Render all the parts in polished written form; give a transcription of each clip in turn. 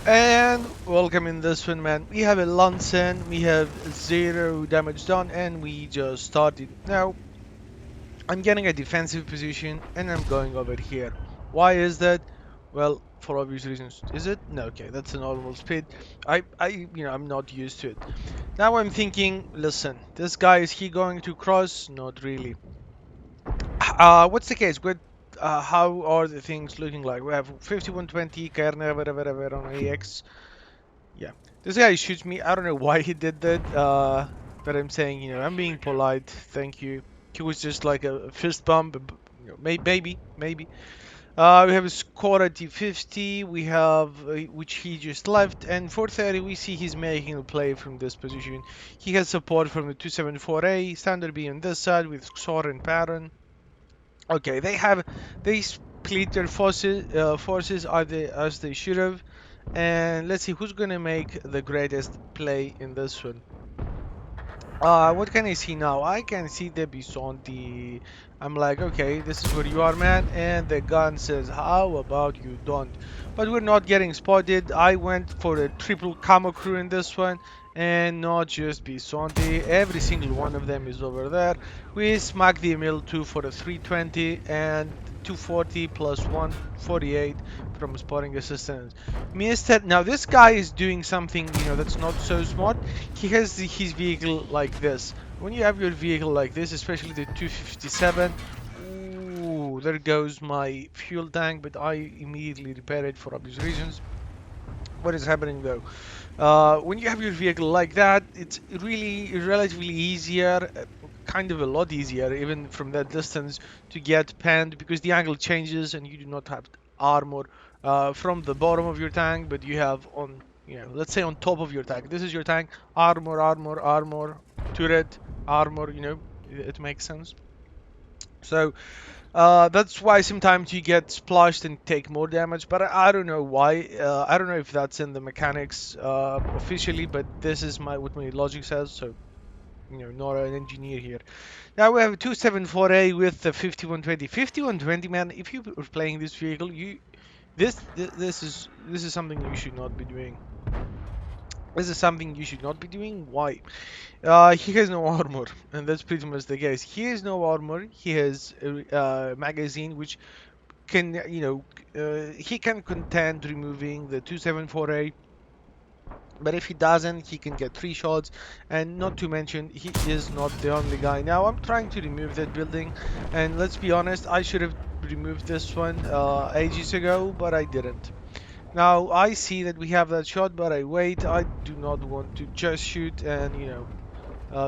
And welcome in this one, man. We have a Lansen, we have 0 damage done, and we just started. Now, I'm getting a defensive position, and I'm going over here. Why is that? Well, for obvious reasons. Is it? No, okay, that's a normal speed. I'm not used to it. Now I'm thinking, listen, this guy, is he going to cross? Not really. What's the case? How are the things looking like? We have 5120, Kernel, whatever on AX. Yeah, this guy shoots me. I don't know why he did that. But I'm saying, I'm being polite. Thank you. He was just like a fist bump. Maybe. We have a score at D50. We have which he just left, and 430. We see he's making a play from this position. He has support from the 274A standard B on this side with XOR and pattern. Okay, they split their forces as they should have. And let's see who's gonna make the greatest play in this one. What can I see now? I can see the Bisonti. I'm like, okay, this is where you are, man. And the gun says, how about you don't? But we're not getting spotted. I went for a triple camo crew in this one. And not just Bisonti. Every single one of them is over there. We smack the ML2 for a 320 and 240 plus 148 from spotting assistance. Mister, now this guy is doing something, that's not so smart. He has his vehicle like this. When you have your vehicle like this, especially the 257, ooh, there goes my fuel tank, but I immediately repair it for obvious reasons. What is happening though? When you have your vehicle like that, it's really relatively easier, kind of a lot easier, even from that distance, to get panned because the angle changes and you do not have armor from the bottom of your tank, but you have on, let's say on top of your tank. This is your tank, armor, turret, armor. It makes sense. So that's why sometimes you get splashed and take more damage, but I don't know why. I don't know if that's in the mechanics officially, but this is what my logic says. So not an engineer here. Now we have a 274A with the 5120. 5120, man. If you are playing this vehicle, this is something you should not be doing. This is something you should not be doing. Why? He has no armor, and that's pretty much the case. He has no armor. He has a magazine which can, he can contend removing the 274A, but if he doesn't, he can get 3 shots, and not to mention, he is not the only guy. Now, I'm trying to remove that building, and let's be honest, I should have removed this one ages ago, but I didn't. Now, I see that we have that shot, but I wait. I do not want to just shoot and,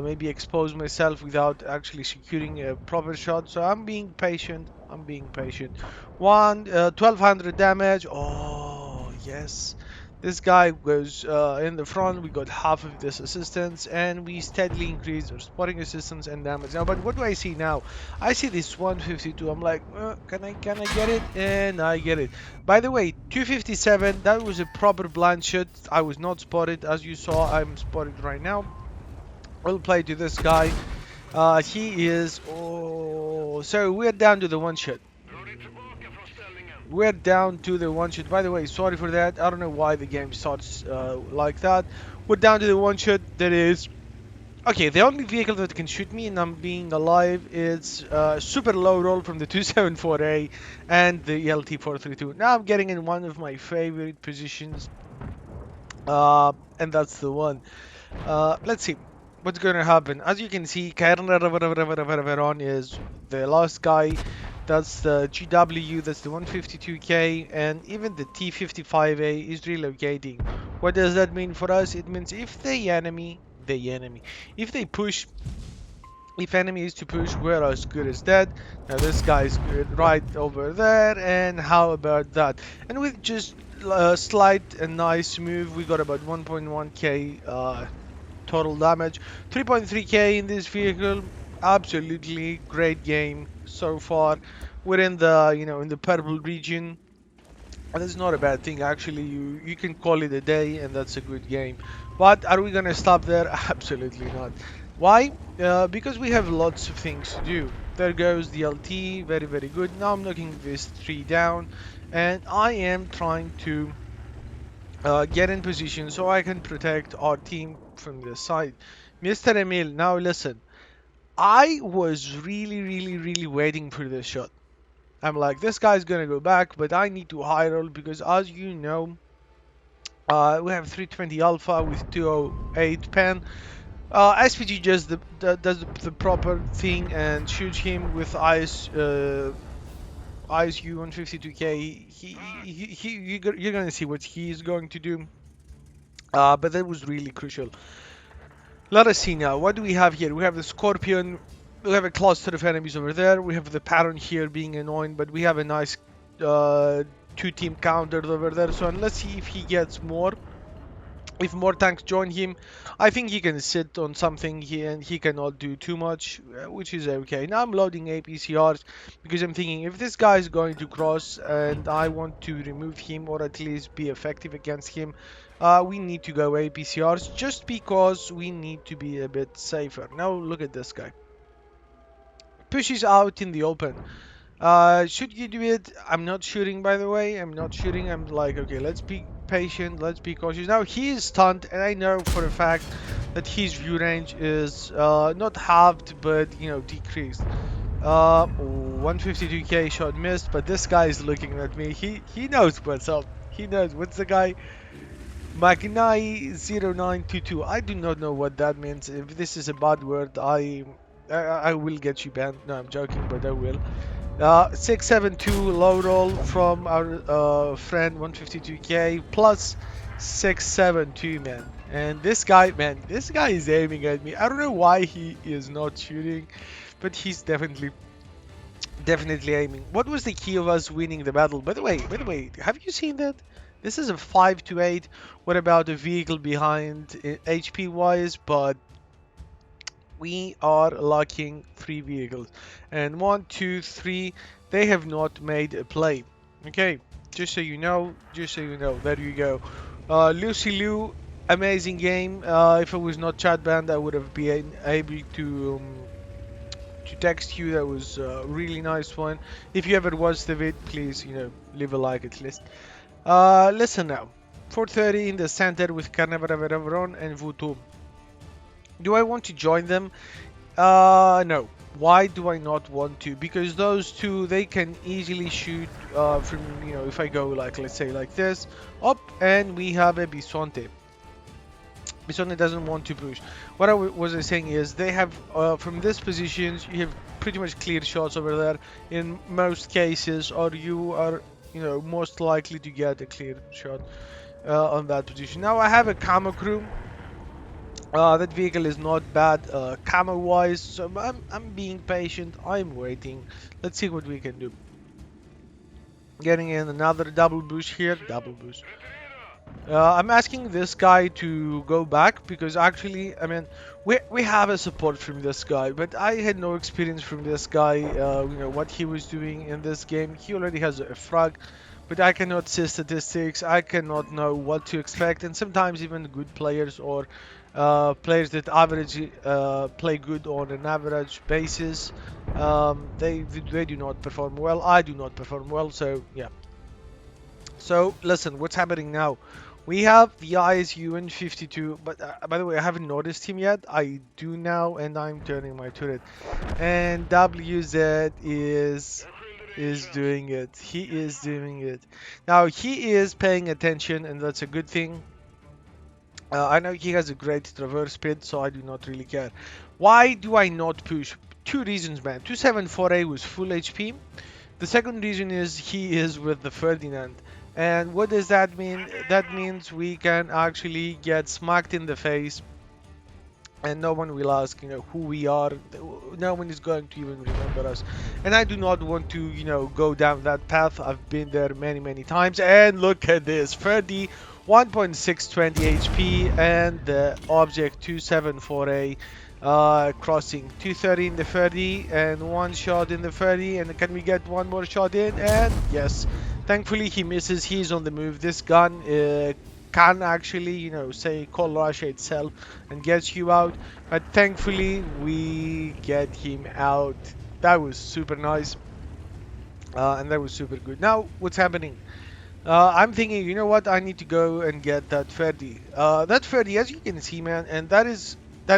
maybe expose myself without actually securing a proper shot. So I'm being patient. 1200 damage. Oh, yes. This guy goes in the front. We got half of this assistance, and we steadily increase our spotting assistance and damage. Now, but what do I see now? I see this 152. I'm like, can I get it? And I get it. By the way, 257. That was a proper blind shot. I was not spotted, as you saw. I'm spotted right now. We'll play to this guy. He is. Oh, so we're down to the one shot. We're down to the one shot. By the way, sorry for that. I don't know why the game starts like that. We're down to the one shot. That is. Okay, the only vehicle that can shoot me and I'm being alive is super low roll from the 274A and the LT432. Now I'm getting in one of my favorite positions, and that's the one. Let's see what's going to happen. As you can see, Veron is the last guy. That's the GW, that's the 152K, and even the T55A is relocating. What does that mean for us? It means if if they push, if enemy is to push, we're as good as dead. Now this guy's good right over there, and how about that? And with just a slight and nice move, we got about 1.1k total damage, 3.3k in this vehicle. Absolutely great game so far. We're in the in the purple region, and it's not a bad thing actually. You can call it a day, and that's a good game. But are we gonna stop there? Absolutely not. Why? Because we have lots of things to do. There goes the LT, very good. Now I'm knocking this tree down, and I am trying to get in position so I can protect our team from this side. Mr. Emil, now listen. I was really waiting for this shot. I'm like, this guy's gonna go back, but I need to high roll because, as you know, we have 320 alpha with 208 pen. SPG just does the proper thing and shoots him with ISU 152K. You're gonna see what he's going to do. But that was really crucial. Let us see now. What do we have here? We have the Scorpion. We have a cluster of enemies over there. We have the Pattern here being annoying, but we have a nice two-team counter over there. So let's see if he gets more. If more tanks join him, I think he can sit on something here and he cannot do too much, which is okay. Now I'm loading APCRs because I'm thinking if this guy is going to cross and I want to remove him or at least be effective against him, we need to go APCRs just because we need to be a bit safer. Now look at this guy. Pushes out in the open. Should you do it? I'm not shooting, by the way. I'm not shooting. I'm like, okay, let's be patient. Let's be cautious. Now, he is stunned, and I know for a fact that his view range is not halved, but, you know, decreased. 152k shot missed, but this guy is looking at me. He knows what's up. He knows. What's the guy? Magnai0922. I do not know what that means. If this is a bad word, I will get you banned. No, I'm joking, but I will. 672 low roll from our friend 152k plus 672, man. And this guy, man, this guy is aiming at me. I don't know why he is not shooting, but he's definitely aiming. What was the key of us winning the battle? By the way, have you seen that? This is a 5 to 8. What about the vehicle behind HP wise? But we are lacking 3 vehicles, and 1 2 3 they have not made a play. Okay, just so you know, there you go. Lucy Liu, amazing game. If I was not chat banned, I would have been able to text you. That was a really nice one. If you ever watched the vid, please, you know, leave a like at least. Listen now, 4:30 in the center with Carnevera and Vutu. Do I want to join them? No. Why do I not want to? Because those two, they can easily shoot from, you know, if I go like, let's say like this, up, and we have a Bisonte. Bisonte doesn't want to push. What I was saying is they have, from this positions, you have pretty much clear shots over there in most cases, or you are, you know, most likely to get a clear shot on that position. Now I have a camo crew. That vehicle is not bad camo wise, so I'm being patient. I'm waiting. Let's see what we can do. Getting in another double boost here. Double boost. I'm asking this guy to go back because actually, I mean, we have a support from this guy, but I had no experience from this guy. You know what he was doing in this game. He already has a frag, but I cannot see statistics. I cannot know what to expect, and sometimes even good players or players that average play good on an average basis, they do not perform well. I do not perform well, so yeah. So listen, what's happening now? We have the ISU in 52, but by the way, I haven't noticed him yet. I do now, and I'm turning my turret. And WZ is doing it. He is doing it. Now he is paying attention, and that's a good thing. I know he has a great traverse speed, so I do not really care. Why do I not push? Two reasons, man. 274A was full HP. The second reason is he is with the Ferdinand. And what does that mean? That means we can actually get smacked in the face and no one will ask, you know, who we are. No one is going to even remember us. And I do not want to, you know, go down that path. I've been there many times. And look at this. 30, 1.620 HP and the object 274A. Crossing 230 in the 30 and one shot in the 30, and can we get one more shot in? And yes, thankfully he misses. He's on the move. This gun can actually, you know, say call Russia itself and gets you out, but thankfully we get him out. That was super nice, and that was super good. Now what's happening? I'm thinking, you know what? I need to go and get that Ferdi. That Ferdi, as you can see, man, and that is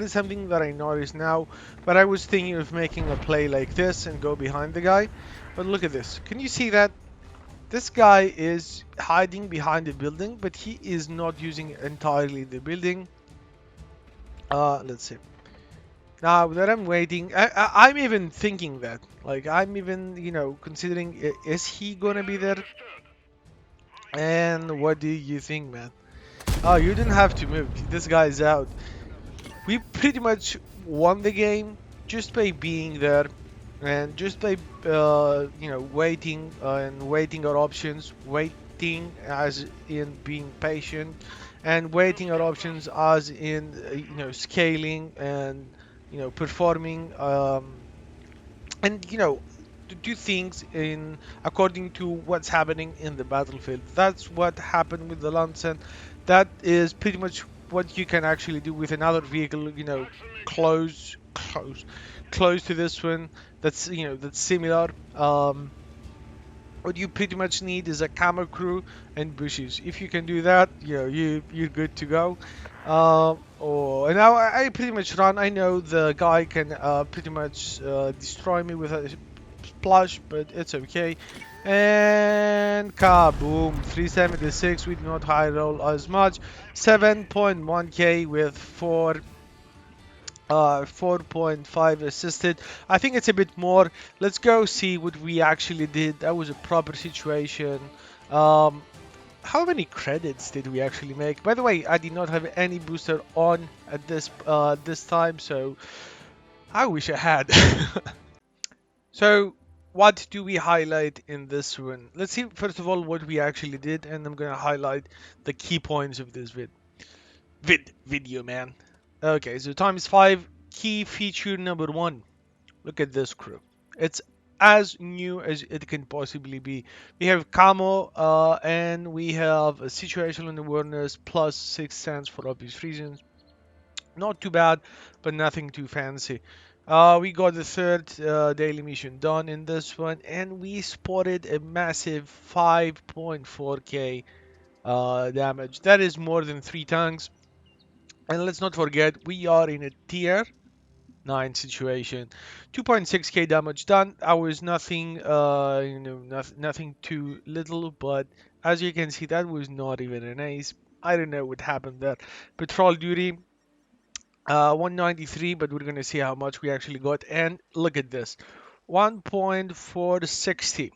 something that I noticed now. But I was thinking of making a play like this and go behind the guy. But look at this. Can you see that? This guy is hiding behind the building, but he is not using entirely the building. Let's see. Now that I'm waiting, I'm even thinking that. Like, I'm even, considering, is he gonna be there? And what do you think, man? Oh, you didn't have to move. This guy's out. We pretty much won the game just by being there and just by waiting and waiting our options, waiting as in being patient, and waiting our options as in scaling and performing and to do things in according to what's happening in the battlefield. That's what happened with the Lansen. That is pretty much what you can actually do with another vehicle, close to this one. That's similar. What you pretty much need is a camera crew and bushes. If you can do that, you're good to go. And now I pretty much run. I know the guy can pretty much destroy me with a splash, but it's okay. And kaboom, 376. We do not high roll as much. 7.1k with 4.5 assisted. I think it's a bit more. Let's go see what we actually did. That was a proper situation. Um, how many credits did we actually make? By the way, I did not have any booster on at this time, so I wish I had. So what do we highlight in this one? Let's see first of all what we actually did, and I'm gonna highlight the key points of this video, man. Okay, so times 5, key feature number 1. Look at this crew. It's as new as it can possibly be. We have camo, and we have a situational awareness plus 6 cents for obvious reasons. Not too bad, but nothing too fancy. We got the third daily mission done in this one, and we spotted a massive 5.4k damage. That is more than 3 tanks. And let's not forget, we are in a tier 9 situation. 2.6k damage done. I was nothing, nothing too little, but as you can see, that was not even an ace. I don't know what happened there. Patrol duty, 193, but we're gonna see how much we actually got. And look at this, 1.460.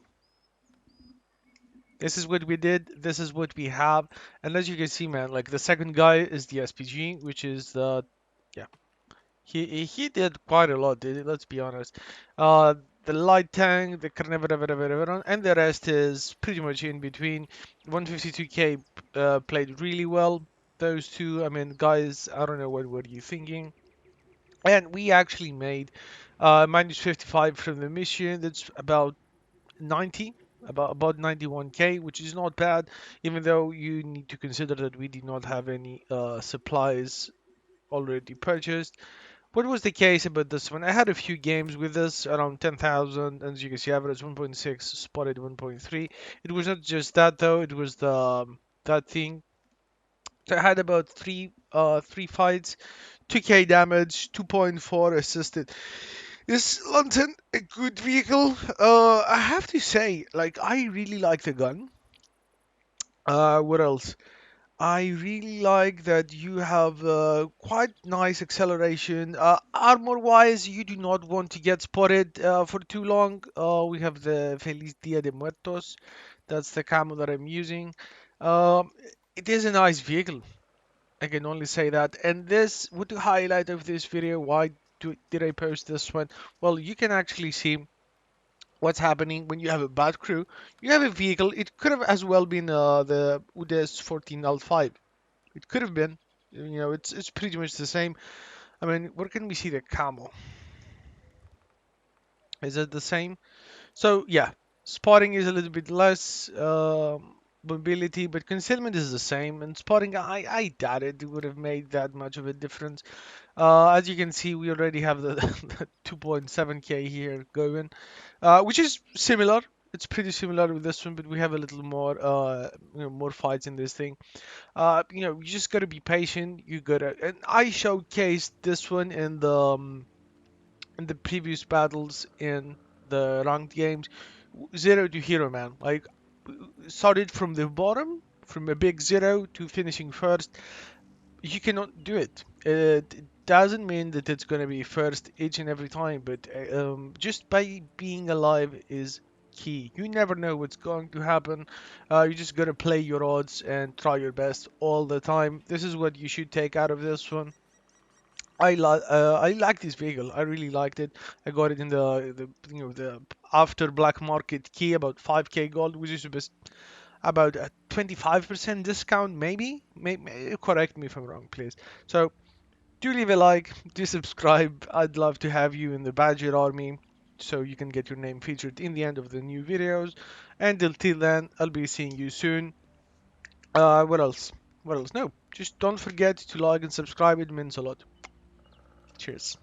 This is what we did. This is what we have. And as you can see, man, like the second guy is the SPG, which is the yeah. He did quite a lot, did he? Let's be honest. Uh, the light tank, the carnivore, and the rest is pretty much in between. 152k played really well. Those two, I mean, guys, I don't know what were you thinking. And we actually made minus 55 from the mission. That's about 90, about 91k, which is not bad. Even though you need to consider that we did not have any supplies already purchased. What was the case about this one? I had a few games with this around 10,000, and as you can see, average 1.6, spotted 1.3. It was not just that though; it was the that thing. So I had about three fights, 2k damage, 2.4 assisted. Is London a good vehicle? I have to say, like, I really like the gun. What else? I really like that you have quite nice acceleration. Armor-wise, you do not want to get spotted for too long. We have the Feliz Dia de Muertos. That's the camo that I'm using. Um, it is a nice vehicle. I can only say that. And this, what the highlight of this video, why did I post this one? Well, you can actually see what's happening when you have a bad crew. You have a vehicle. It could have as well been the UDS 14L5. It could have been. It's pretty much the same. I mean, where can we see the camo? Is it the same? So yeah, spotting is a little bit less mobility, but concealment is the same. And spotting, I doubt it would have made that much of a difference. As you can see, we already have the 2.7k here going, which is similar. It's pretty similar with this one, but we have a little more, more fights in this thing. You just gotta be patient. You gotta, and I showcased this one in the previous battles in the ranked games. Zero to hero, man. Like, started from the bottom, from a big zero to finishing first. You cannot do it. It doesn't mean that it's going to be first each and every time, but just by being alive is key. You never know what's going to happen. You just got to play your odds and try your best all the time. This is what you should take out of this one. I like this vehicle. I really liked it. I got it in the after black market key about 5k gold, which is about a 25% discount, maybe. Correct me if I'm wrong, please. So do leave a like, do subscribe. I'd love to have you in the Badger Army so you can get your name featured in the end of the new videos. And until then, I'll be seeing you soon. What else? What else? No, just don't forget to like and subscribe. It means a lot. Cheers.